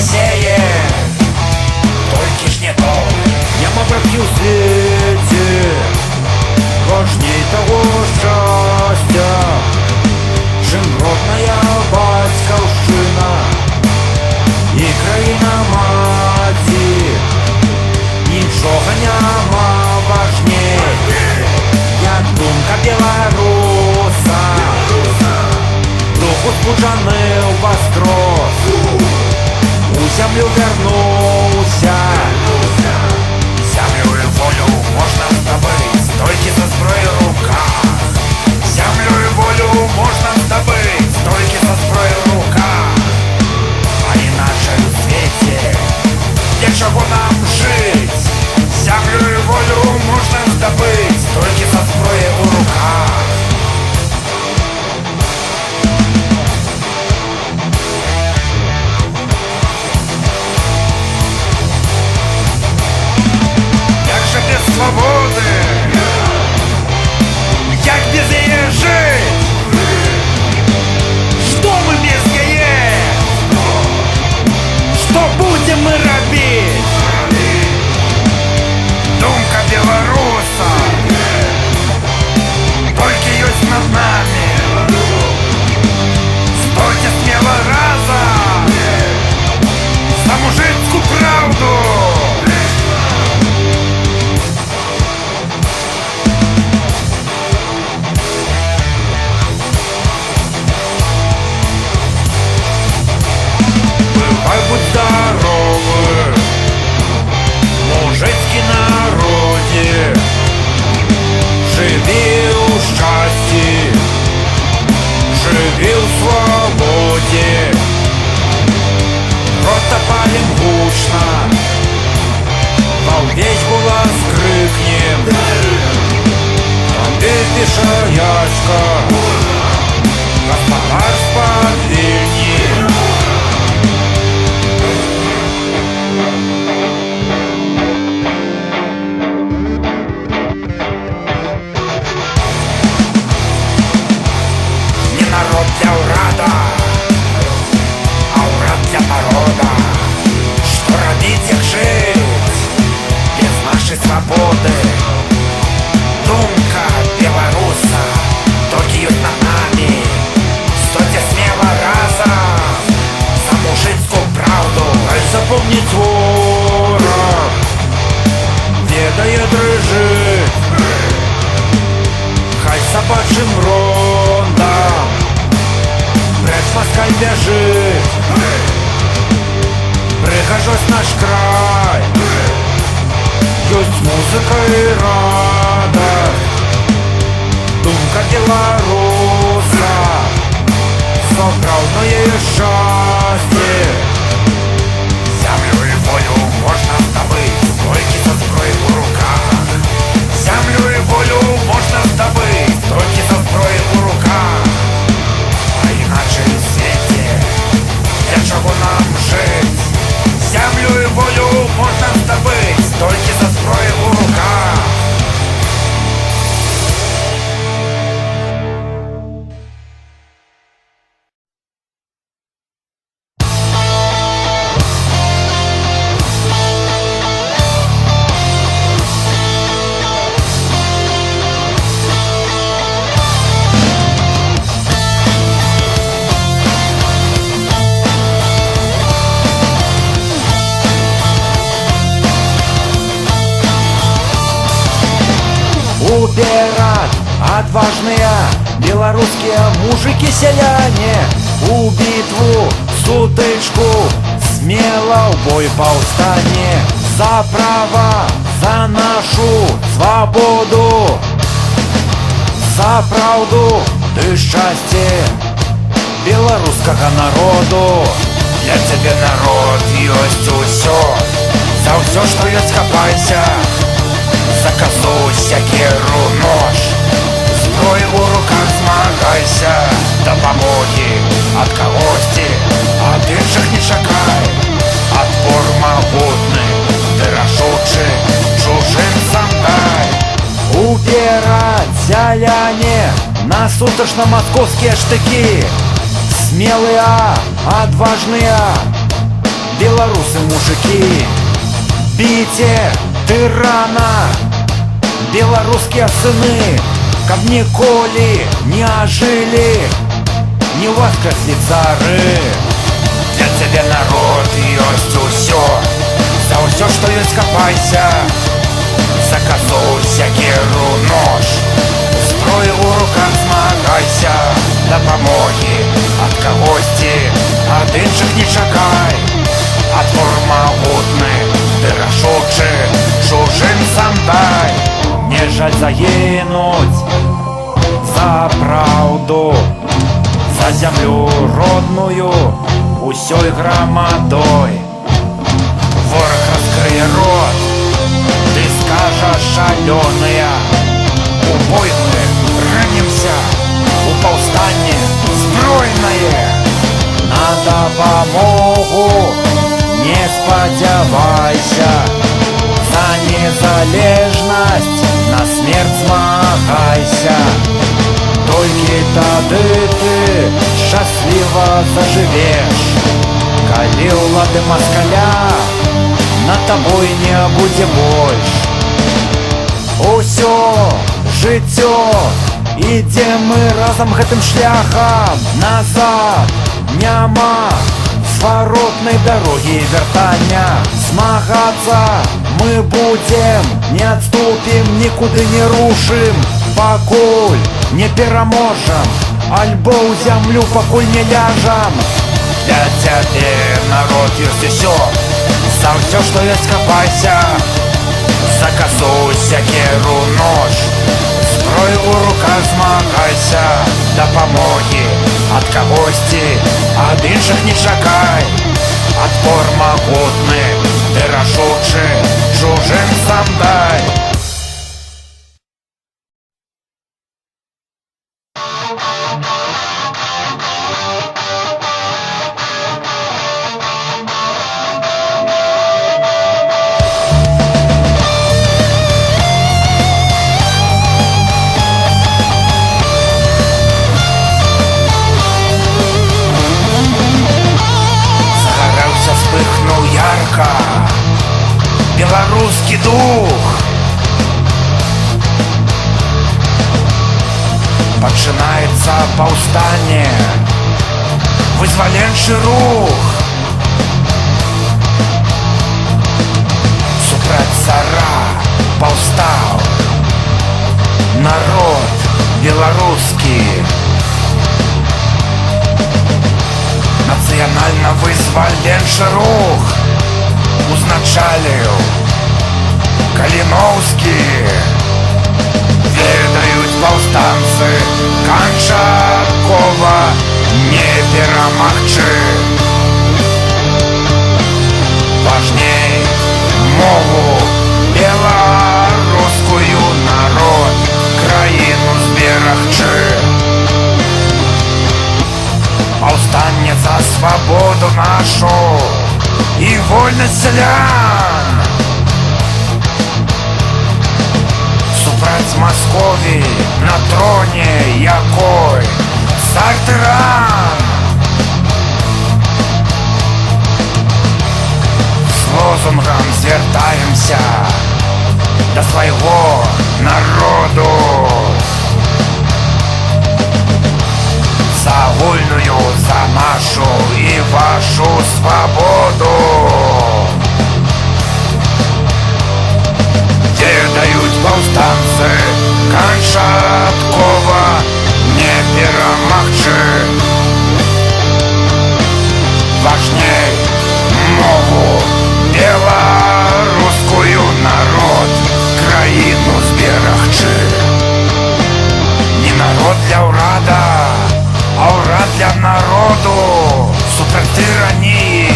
Росії, тільки ж не то. Няма братки у світі, важней того щастя, чим родная батьківщина і країна маті. Нічого няма важней, як думка білоруса, духу збуджений воскрес, у землю вернувся. Землю і волю можна здобыть, тільки за зброю в руках. Землю і волю можна здобыть, тільки за зброю в руках. А іначе у світі, для чого нам жить? Землю і волю можна здобыть, тільки за зброю у руках. Без свободы, как без ее жить? Что мы без нее? Что будем мы робить? Думка белоруса только есть над нами. Стойте смело разом за мужицкую правду. Будь здоровы, мужицкий народе, живи у счастье, живи у свободе. Протопалим гучно, волвесь голос крикнем, ты пиша яська, господарство Вильни. Народ для урада, а урад для народа. Что робить, как жить без нашей свободы? Думка белоруса только есть над нами. Стойте смело разом за мужицкую правду. Хай запомнить ворог, ведает дрыжит, хай собачим рондом прячь москаль бежит. Прихожусь наш край, есть музыка и радость. Думка белоруса, справное счастье. Землю и волю можно добыть, только со зброей в руках. Землю и волю можно добыть, только со зброей в руках. А иначе в свете, для чего нам жить? Землю и волю можно добыть, только со зброей в руках. Убирать отважные белорусские мужики-селяне, у битву, сутычку, смело в бой повстане. За право, за нашу свободу, за правду и счастье белорусского народу. Для тебя, народ, есть усё. За всё, что есть, хапайся. За козу, сякеру, нож. Зброй у руках змагайся. Допомоги от когости, от інших не чекай. Отпор могутный, ты рашучий, чужинцам дай. Убирать селяне на суточно-московские штыки. Смелые, отважные белорусы мужики, бейте тирана, белорусские сыны, каб ніколі не ожили, не воскресли цары. Для цябе народ ёсць усё, за ўсё, што ёсць капайся, за козу сякеру нож, зброю ў руках змагайся, дапамогі ад кагосьці, ад іншых не чакай. Адпор магутны, ты рашучы, чужым сам дай. Не жаль загінуць за праўду, за зямлю родную усёй грамадой. Вораг раскрые рот, ты скажаш шалёная. У бой мы рынемся, у паўстанне збройнае. На дапамогу не спадзявайся, за незалежнасць на смерць змагайся. Толькі тады ты шчасліва зажывеш, калі ўлады маскаля над табой не будзе больш. Усё жыццё ідзем мы разам гэтым шляхам, назад няма зваротнай дарогі вяртання. Змагацца мы будзем, не адступім, нікуды не рушым, пакуль не пераможам, альбо ў зямлю пакуль не ляжам. Для цябе народ ёсць усё, за ўсё, што ёсць капайся, за козу сякеру нож, зброю ў руках змагайся, дапамогі ад кагосьці, ад іншых не чакай. Адпор магутны, ты рашучы, чужым сам дай. Вспыхнул ярко белорусский дух, пачынаецца паўстанне, вызваленчы рух. Супраць цара паўстаў народ беларускі. Нацыянальна-вызваленчы рух узначаліў Каліноўскі. Ведаюць паўстанцы, канчаткова не перамагчы. Важней мову беларускую, народ, краіну зберагчы. Паўстанне за свабоду нашу і вольнасць сялян. Супраць Маскові на троне якой цар-тыран. З лозунгам звяртаемся да свайго народу. За агульную, за нашу і вашу свабоду. Ведаюць паўстанцы, канчаткова не перамагчы. Важней мову беларускую, народ, краіну зберагчы. Не народ для ўрада, а ўрад для народу. Супраць тыраніі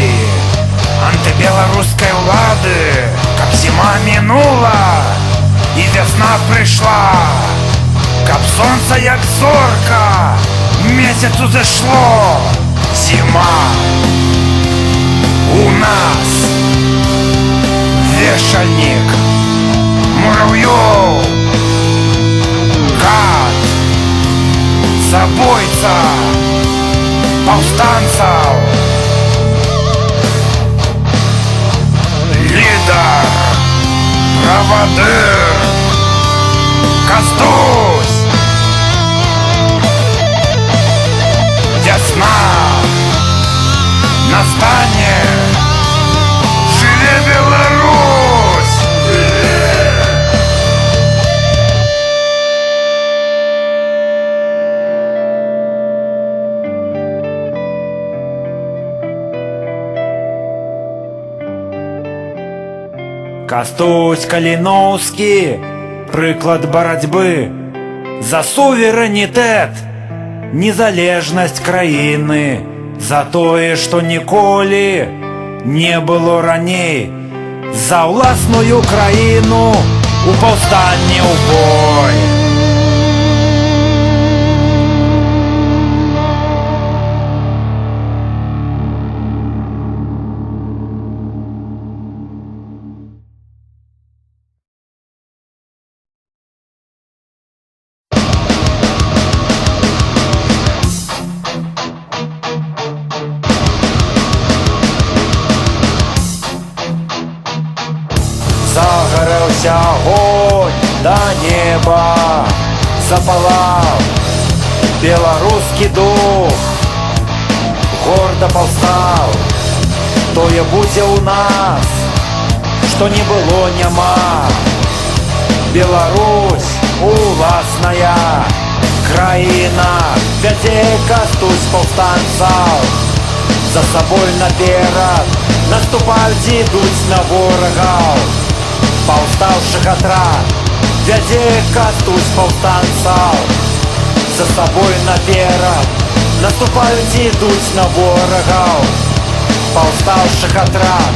антыбеларускай улады, каб зіма мінула і вясна прыйшла, каб сонца як зорка месяцу зайшло. Зіма у нас вешальнік мурав'ёў, гад, забойца паўстанцаў. Праводир, Кастусь, Десна, настанет, живе Беларусь! Кастусь Каліноўскі, прыклад барацьбы за суверэнітэт, незалежнасць краіны, за тое, што ніколі не было раней, за ўласную краіну у паўстанні ў бой. Загарэўся агонь да неба, запалаў беларускі дух, горда паўстаў, тое будзе ў нас, што не было няма. Беларусь уласная краіна, вядзе Кастусь паўстанцаў, за сабой наперад наступаюць, ідуць на ворагаў. Паўстаўшы атрад вядзе Кастусь паўстанцаў, за сабой наперад наступаюць, ідуць на ворагаў. Паўстаўшы атрад.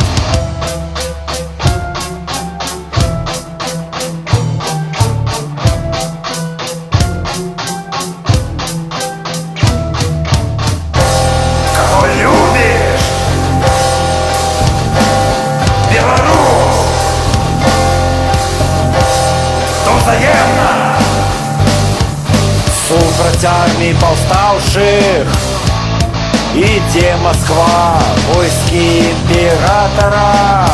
Кого любишь? Беларусь! То взаемно! Супраць армій паўстаўшых ідзе Москва, войскі імператара,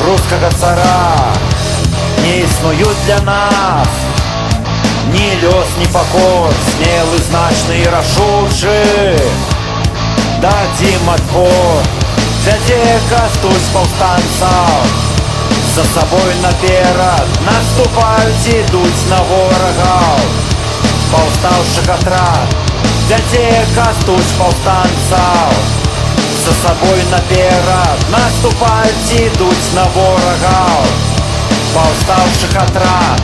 рускага цара. Не існуюць для нас ні лёс, ні пакор, смелы, значны і рашучы. Дадзім адпор, вядзе Кастусь паўстанцаў, за сабой наперад наступаюць, ідуць на ворагаў. Паўстаўшы атрад вядзе Кастусь паўстанцаў, за сабой наперад наступаюць, ідуць на ворагаў. Паўстаўшы атрад.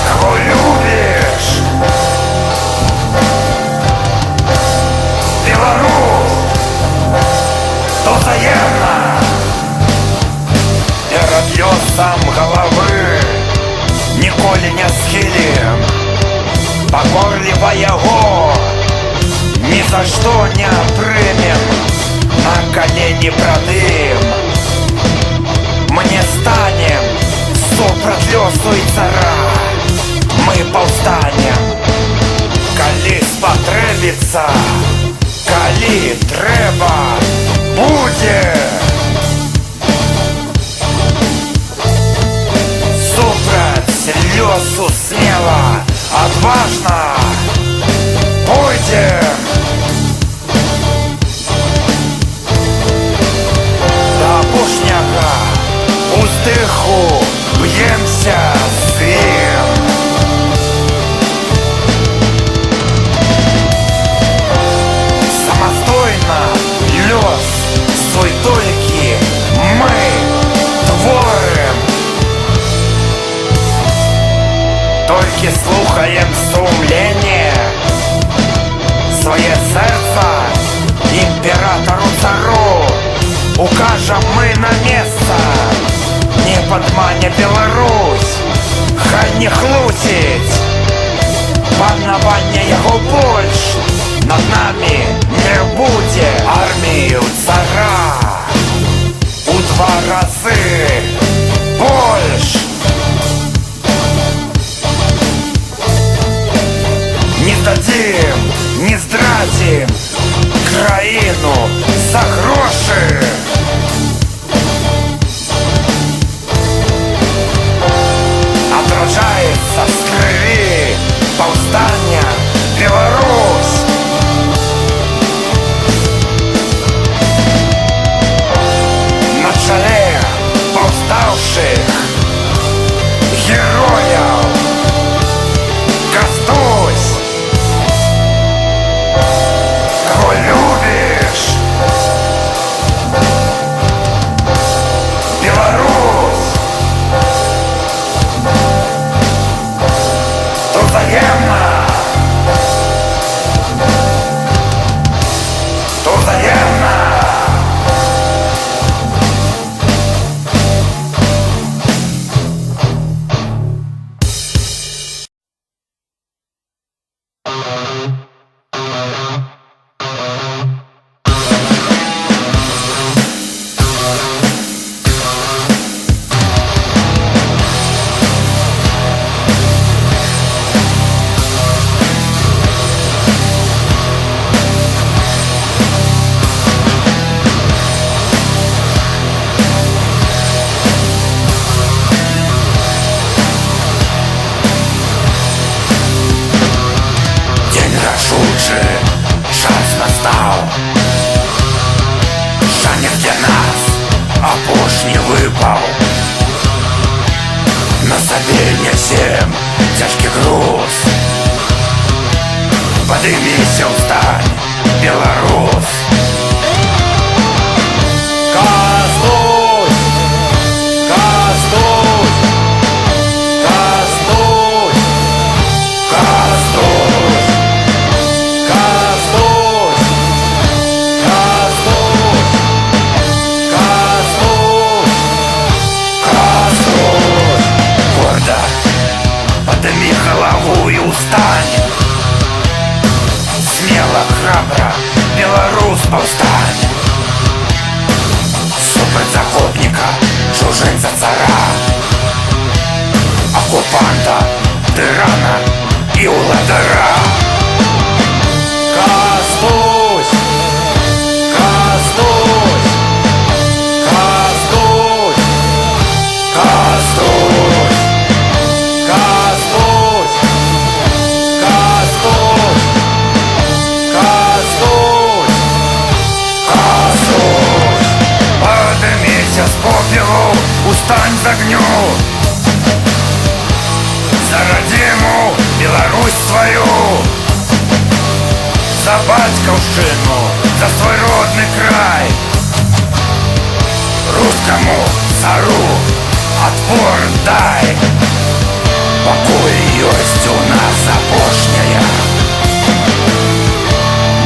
Кого любишь? Беларусь! То взаемно! Перад лёсам галавы ніколі не схілім, пакорліва яго ні за што не прымем, на калені прадым. Мы не станем супраць лёсу і цара, мы паўстанем, калі спатрэбіцца, калі трэба будзе. Супраць лёсу смела, адважна пойдзем. Да апошняга уздыху б'емся з ім. Самастойна лёс свой толькі мы творым. Толькі слухаем сумленне, свае сэрца імператару цару. Укажам мы на месца, не падмане Беларусь, хай не хлусіць. Панавання яго больш над намі не будзе. Армію цара у 2 разы больш. не здрадзім краіну за грошы. Адраджаецца з крыві паўстання Беларусь. На чале паўстаўшых герояў Кастусь. Кого любишь? Беларусь. То взаємно. То взаємно. Час настаў. Шанец для нас апошні выпаў. На сабе нясем цяжкі груз. Падыміся, ўстань, беларус. Кастусь! Кастусь! Кастусь! Кастусь! Кастусь! Кастусь! Кастусь! Кастусь! Горда падымі галаву і ўстань. Смела, храбра, беларус паўстань. Супраць захопніка, чужынца цара, оккупанта, тырана і ўладара. Кастусь! Кастусь! Кастусь! Кастусь! Кастусь! Кастусь! Кастусь! Кастусь! Падыміся з попелу, устань з агню. За радзіму Беларусь сваю. За бацькаўшчыну, за свой родны край. Рускаму цару адпор дай. Пакуль ёсць у нас апошняя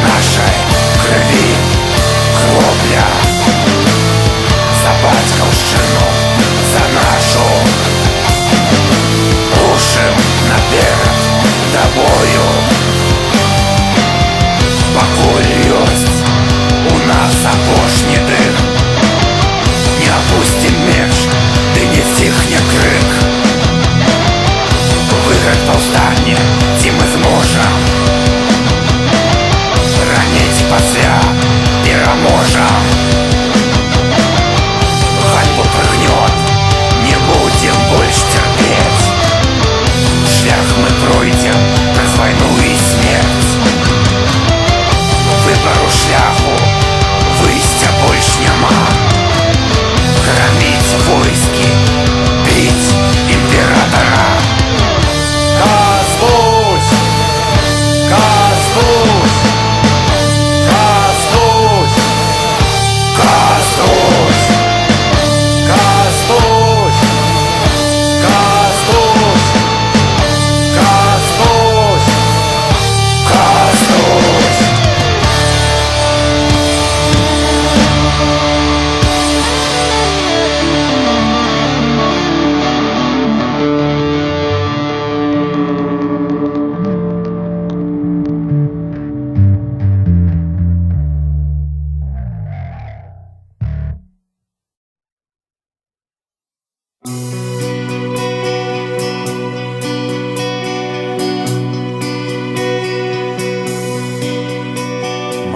нашай крыві кропля. За бацькаўшчыну, за нашу. Рушым наперад да бою. Пакуль ёсць у нас апошні дых. Не апусцім меч, ды не сціхне крык. Выйграць паўстанне ці мы зможам?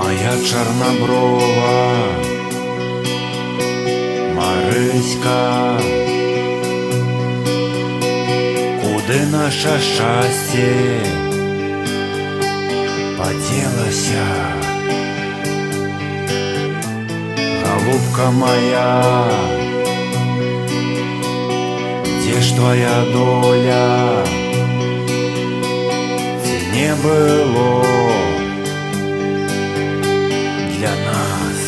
Моя чорноброва Мариська, куди наше щастя поділося? Голубка моя, где ж твоя доля? Ці не було для нас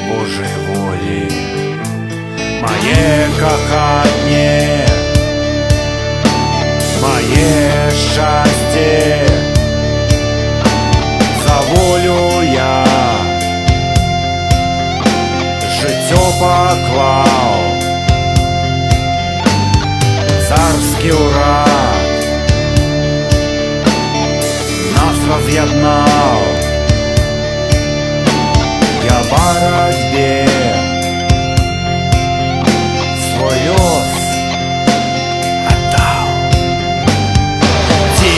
Божої волі. Моє кохання, моє щастя, за волю я життя поклав, царський урад нас роз'єднав. Я в боротьбі свой ос отдал. Ти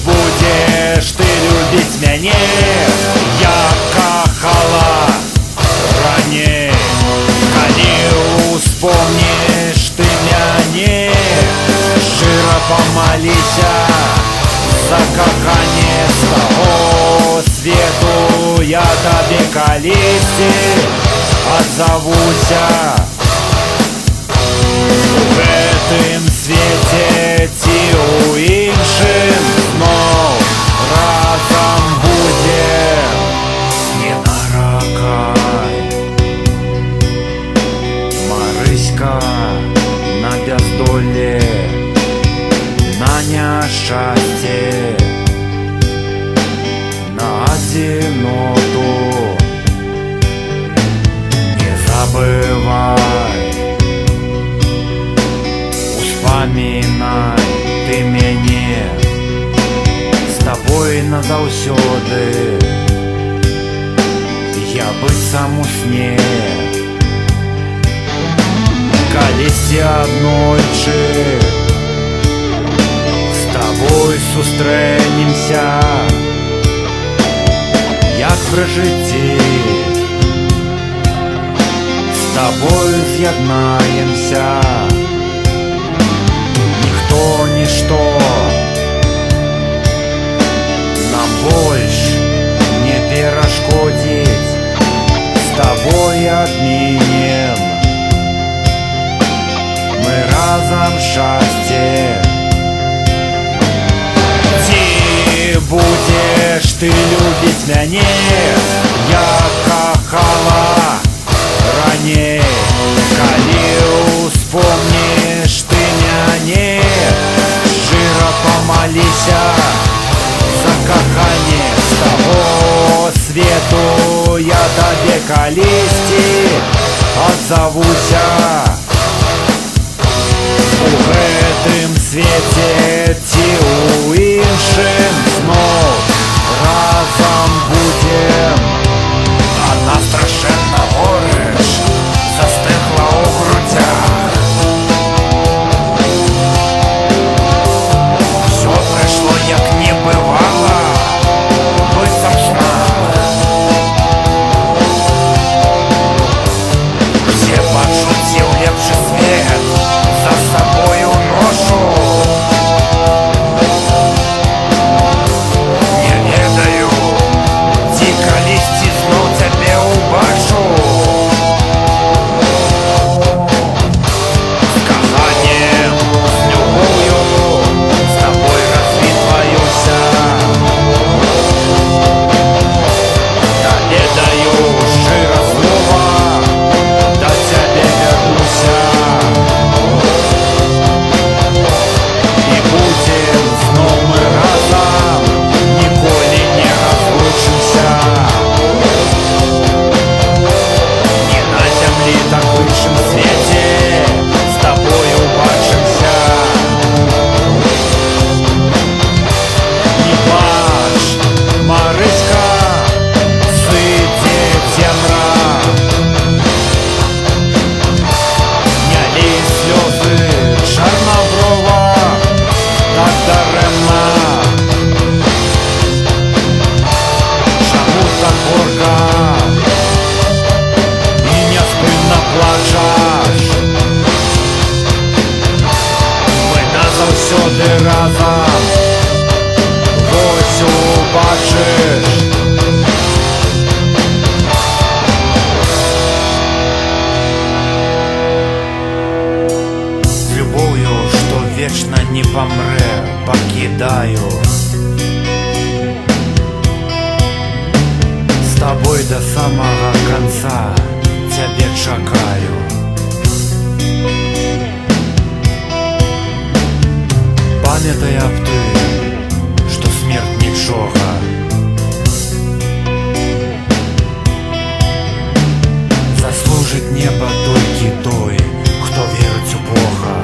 будеш ти любить мене, як кохала ранее. Коли успомнишь ты мяне, щиро помолися за кохання з того свету. Я тобі колись отзовуся. У гэтым свете ці у іншым знов разом будем. Не наракай, Мариська, на бездоле, на нещастя, на одиноту. Не забывай, успоминай ты мяне, с тобой назаўсёды я быццам у сне. Калісьці аднойчы з тобой сустрэнемся, як пры жыцці з тобой з'яднаемся. Ніхто, нішто нам больш не перашкодзіць, з тобой адмінем мы разом счастье. Ти будешь ты любить мяне, як кохала ранее. Коли успомнишь ты мяне, щиро помолися за кохання з того свету. Я тебе колись отзовуся. У гэтым свете ці у іншым знов разом будем. Одна страшенна горыч застигла у грудях. Все пройшло, як не бывало, быццам сна. Все пачуцці ў лепшы свет за собою ношу. тобой до самого конца тебя чакаю. Памятай аб тым, што смерць нічога. Заслужыць неба толькі той, хто верыць у Бога.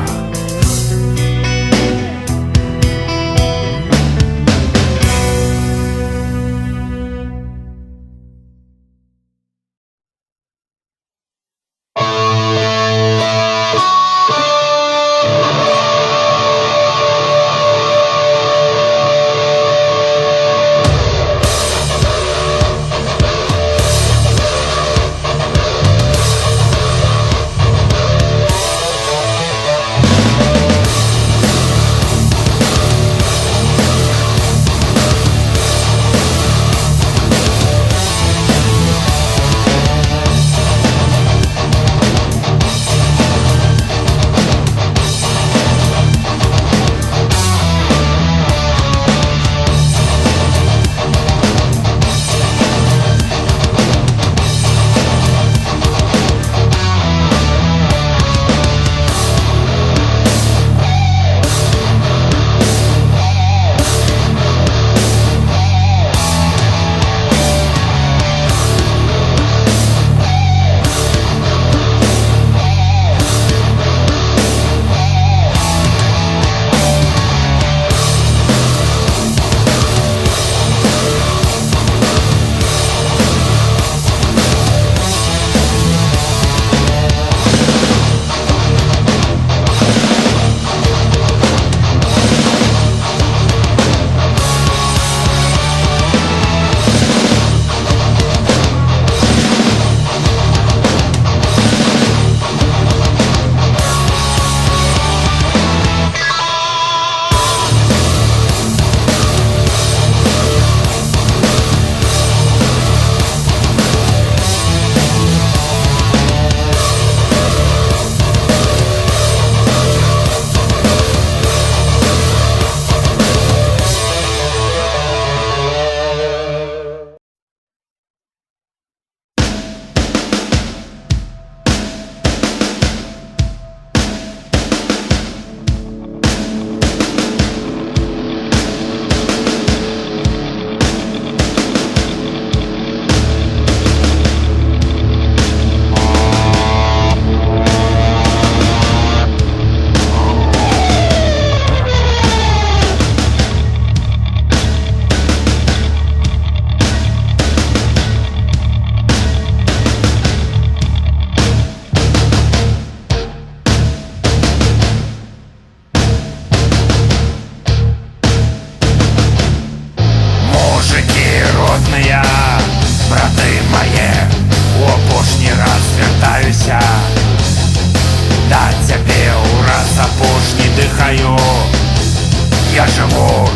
Я живу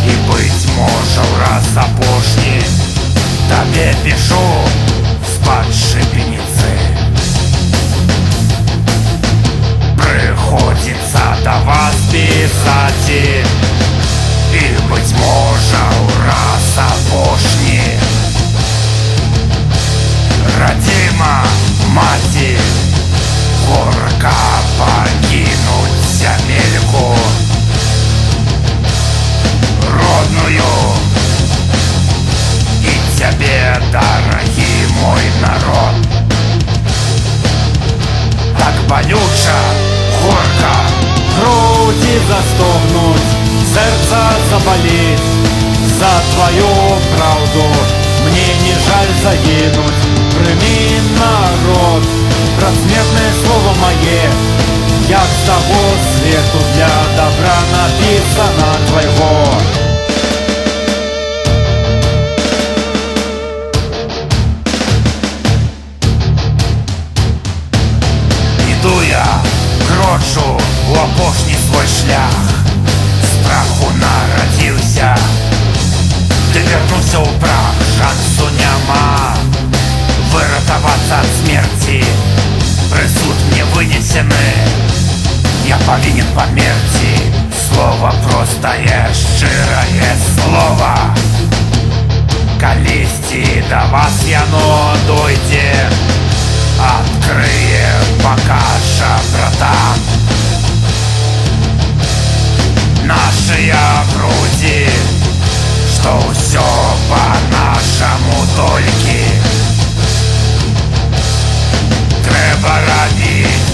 і, быць можа, ураз апошні табе пішу з-пад шыбеніцы. Прыходзіцца да вас пісаць і, быць можа, ураз апошні. Радзіма, маці, горка пакінуць зямельку родную и тебе, дорогий мой народ. Так болюча, горько, груди застогнуть, сердце заболеть. За твою правду мне не жаль загинуть. Прими, народ, предсмертное слово мое, як с того свету для добра написано твоего. Іду я, крочу у апошні свой шлях. Страху нарадзіўся, ты вярнуўся ў прах. Шансу няма выратавацца ад смерці. Прысуд мне вынесены, я повинен померти. Слово простое, шчырае слово. Калісьці да вас яно дойдзе, адкрые пакажа, братан. Нашыя грудзі, што ўсё па-нашаму толькі трэба рабіць,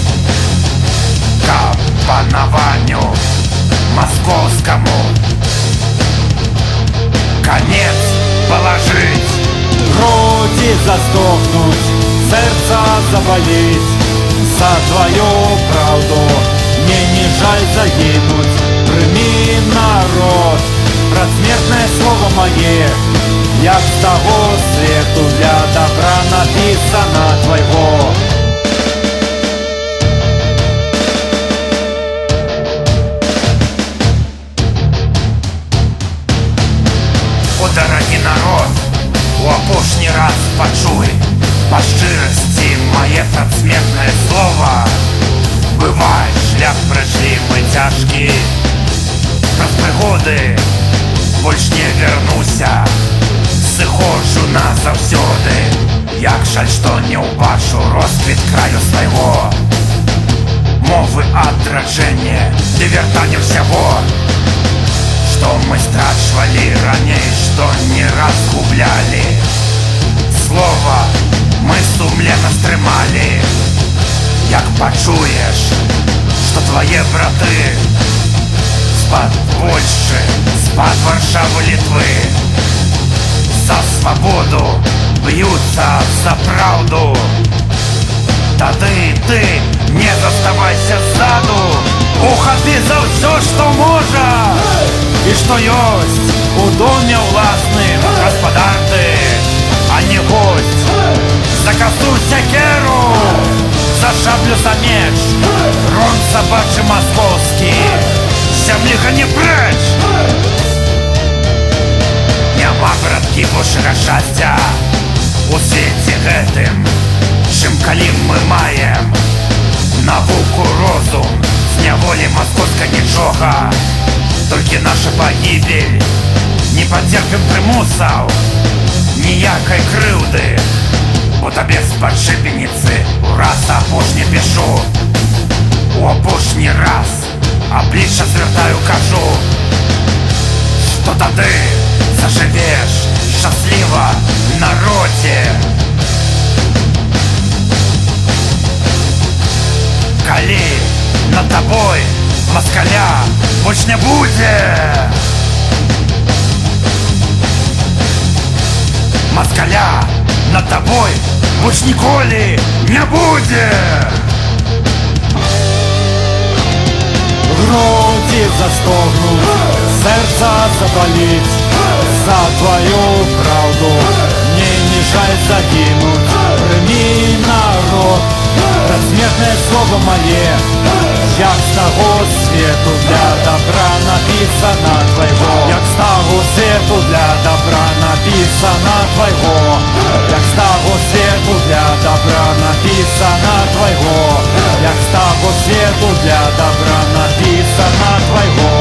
каб панаванню маскоўскаму конец положить. Груди застогнуть, сердца заболеть. За твою правду мне не жаль загинуть. Прими, народ, предсмертное слово мое, як с того свету для добра написано твоего. О, дорогі народ, у апошні раз пачуй па шчырасці мае прадсмертнае слова. Бывай, шлях прайшлі мы цяжкі, праз прыгоды больш не вярнуся, сыходжу назаўсёды. Як жаль, што не ўбачу росквіт краю свайго, мовы адраджэння ды вяртання ўсяго, што мы страчвалі раней, што не раз гублялі. Слова мы сумлена стрымалі. Як пачуеш, што твае браты з-пад Польшчы, з-пад Варшавы, Літвы за свабоду б'юцца за праўду, тады ты не заставайся ззаду. Ухапі за ўсё, што можа і што ёсць у доме ўласным гаспадарты, а не госць. За касу сякеру, за шаблю за меч, рон сабачы маскоўскі, зямліха не прэч. Няма, браткі, большага шчасця у свеце гэтым, чым калі мы маем навуку, розум, з няволі маскоўскай нічога. Толькі наша пагібель, не пацерпім прымусаў, ніякай крыўды, бо табе з падшыбеніцы ураз апошні пішу. У апошні раз аблічча звяртаю, кажу, што тады зажывеш шчасліва, народзе. Калі над табой москаля больш не будзе, москаля над табой больш ніколі не будзе. Груди застогнуть, сердца заболеть. За твою правду мне не жаль загинуть. Прими, народ, предсмертное слово мое, як с того свету для добра написано твоего. Як с того свету для добра написано твоего. Як с того свету для добра написано твоего. Як с того свету для добра написано твоего.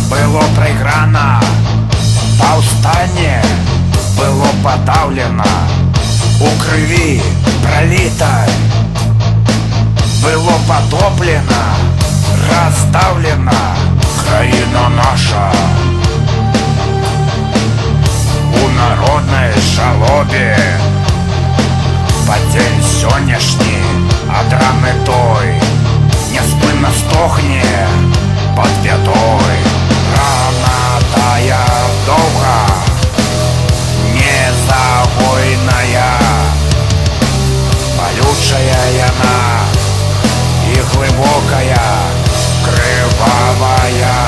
Было прайграна, паўстанне было падаўлена, у крыві пролітай было потоплена, раздавлена краіна наша. У народнай жалобе па дзень сённяшні ад раны той няспынна стогне под бядой. Рана тая доўга, незагойная, балючая яна і глыбокая, крывавая.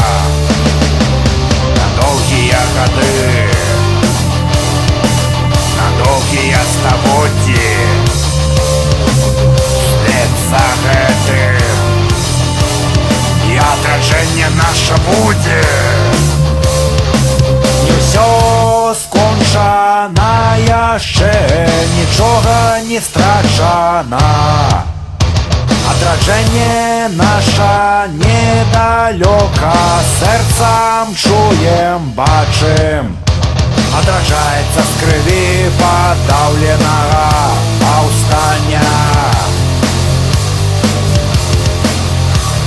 На доўгія гады, на доўгія стагоддзі Адраджэнне наша недалёка, сэрцам чуем, бачым. Адраджаецца з крыві падаўленага паўстання.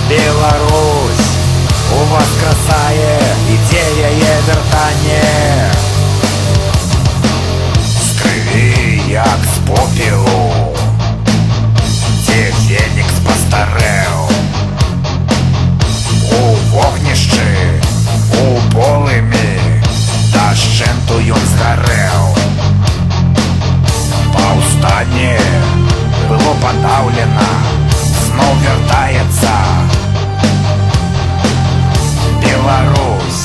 Беларусь уваскрасае, ідзе яе вяртанне. З крыві, як з попелу, дзе фенікс пастарэў. У вогнішчы, у полымі, дашчэнту ён згарэў. Паўстанне было падаўлена, зноў вяртаецца. Беларусь,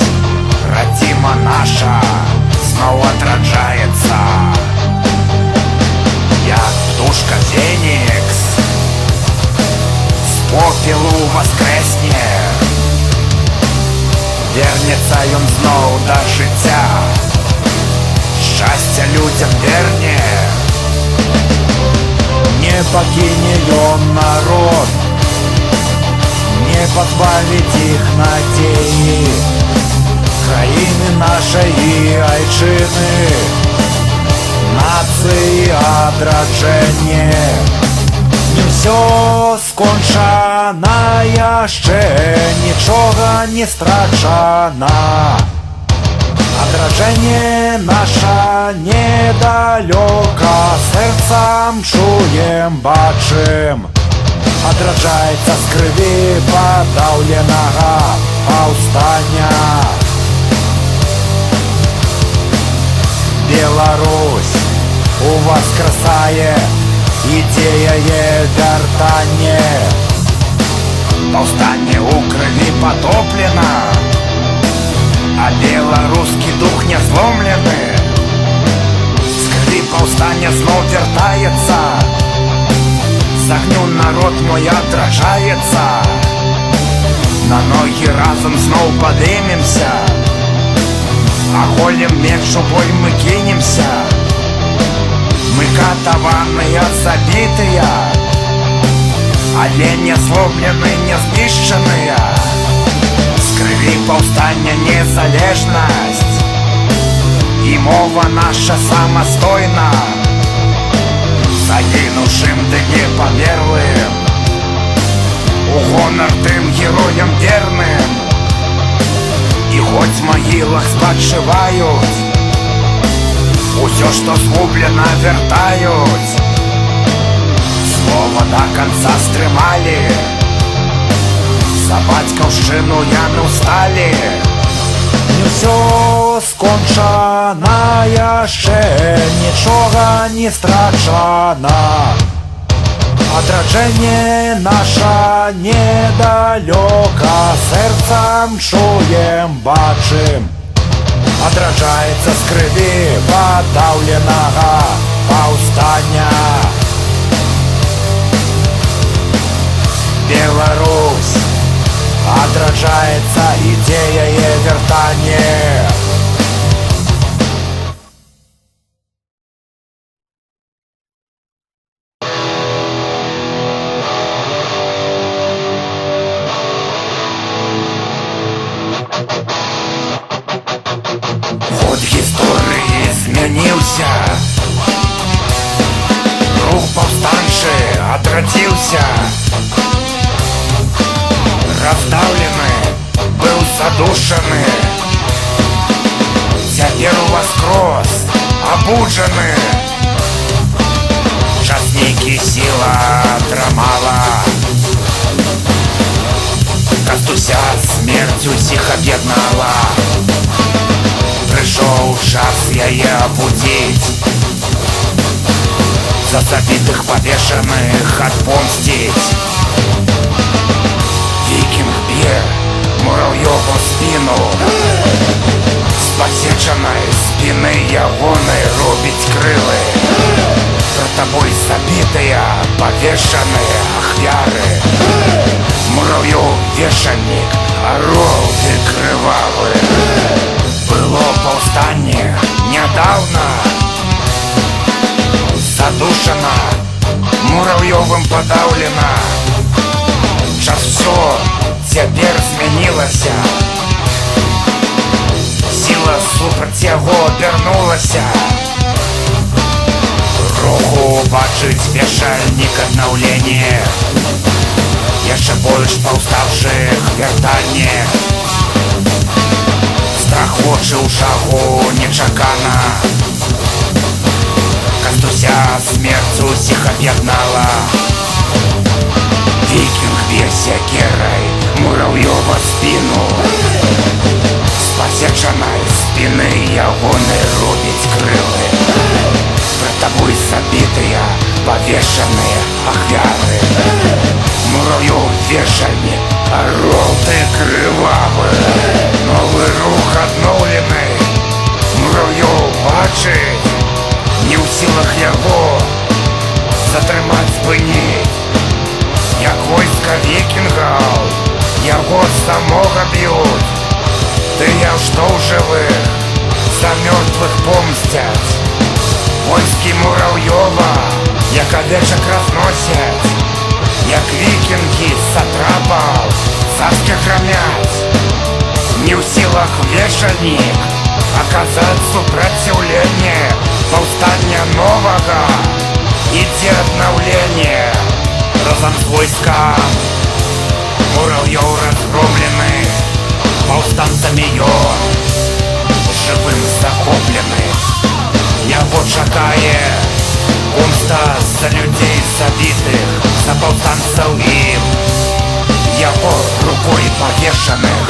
радзіма наша, зноў адраджаецца. Як птушка фенікс, з попелу воскрэсне. Вернецца ён зноў да жыцця, шчасця людзям верне. Не пакіне ён народ, не пазбавіць іх надзеі. Краіны нашай і айчыны, нацыі адраджэнне. Не ўсё скончана яшчэ, нічога не страчана. Адраджэнне наша недалёка, сэрцам чуем, бачым. Адраджаецца з крыві падаўленага паўстання. Беларусь уваскрасае, ідзе яе вяртанне. Паўстанне ў крыві патоплена, а беларускі дух не зломлены. З крыві паўстання зноў вяртаецца, з агню народ мой адраджаецца. На ногі разам зноў падымемся, аголем меч у бой мы кінемся. Мы катаваныя, забітыя, але не зломлены, не знішчаныя. З крыві паўстання незалежнасць, і мова наша самастойна. Загінуўшым ды не памерлым, у гонар тым героям верным. І хоць в магілах спачываюць, усё, што згублена, вяртаюць. Слова да канца стрымалі, за бацькаўшчыну яны ўсталі. Не ўсё скончана яшчэ, нічога не страчана. Адраджэнне наша недалёка, сэрцам чуем, бачым. Адраджаецца з крыві падаўленага паўстання. Беларусь адраджаецца, ідзе яе вяртанне. Ход гісторыі змяніўся, рух паўстанчы адрадзіўся. Раздаўлены, быў задушаны, цяпер уваскрос абуджаны. Час нейкі сіла атрымала, Кастуся смерць усіх аб'яднала. Прыйшоў час яе абудзіць, за забітых павешаных адпомсціць. Вікінг б'е мурав'ёву спіну, з пасечанай спіны ягонай робіць крылы. За табой забітыя, павешаныя ахвяры. Мурав'ёў вешанік, арол ты крывавы. Было паўстанне нядаўна, задушана Муравьёвым подаўлена. Час всё цяпер змянілася. Сіла супраць яго абярнулася. Руху бачыць вешальнік аднаўлення. Яшчэ больш паўставшых вяртанне. Страх вочы ў шагу нечакана. Кастуся смерць усіх аб'яднала. Вікінг б'е сякерай Муравьёва спіну. З пасечанай спіны ягоны робіць крылы. Пред табой забітыя павешаныя ахвяры. Муравьёв вешальнік, арол ты крывавы. Новы рух адноўлены. Муравьёв бачыць, не ў сілах яго затрымаць, спыніць. Як войска вікінгаў яго самога б'юць. Тыя, што ў жывых, за мёртвых помсцяць. Войскі Муравьёва, як авечак разносяць. Як вікінгі сатрапаў царскі грамяць. Не ў сілах вешальнік аказаць супраціўленне паўстання новага. Ідзе аднаўленне. Разам з войскам Муравьёў разгромлены. Паўстанцамі ён жывым захоплены. Яго чакае помста за людзей забітых, за паўстанцаў ім яго рукой павешаных.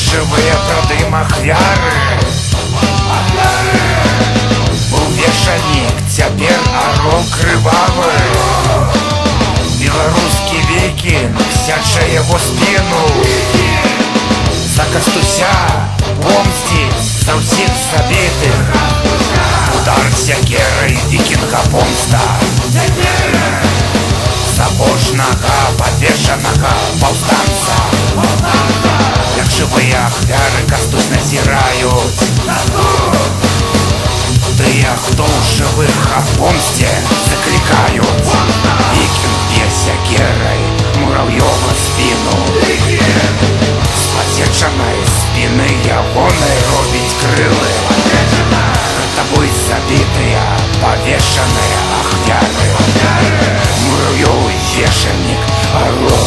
Жывыя прадым ахвяры. Быў вешальнік, цяпер арол крывавы. Беларускі вікінг сячэ яго спіну. За Кастуся помсціць за ўсіх забітых. Удар сякерай вікінга помста. Забожнага павешанага паўстанца. Як жывыя ахвяры Кастусь назіраюць. Тыя, хто ў жывых аб помсце заклікаюць. Вікінг б'е сякерай Муравьёва спіну. З пасечанай спіны ягонай робіць крылы. Пред табой забітыя павешаныя ахвяры. Муравьёў вешальнік, арол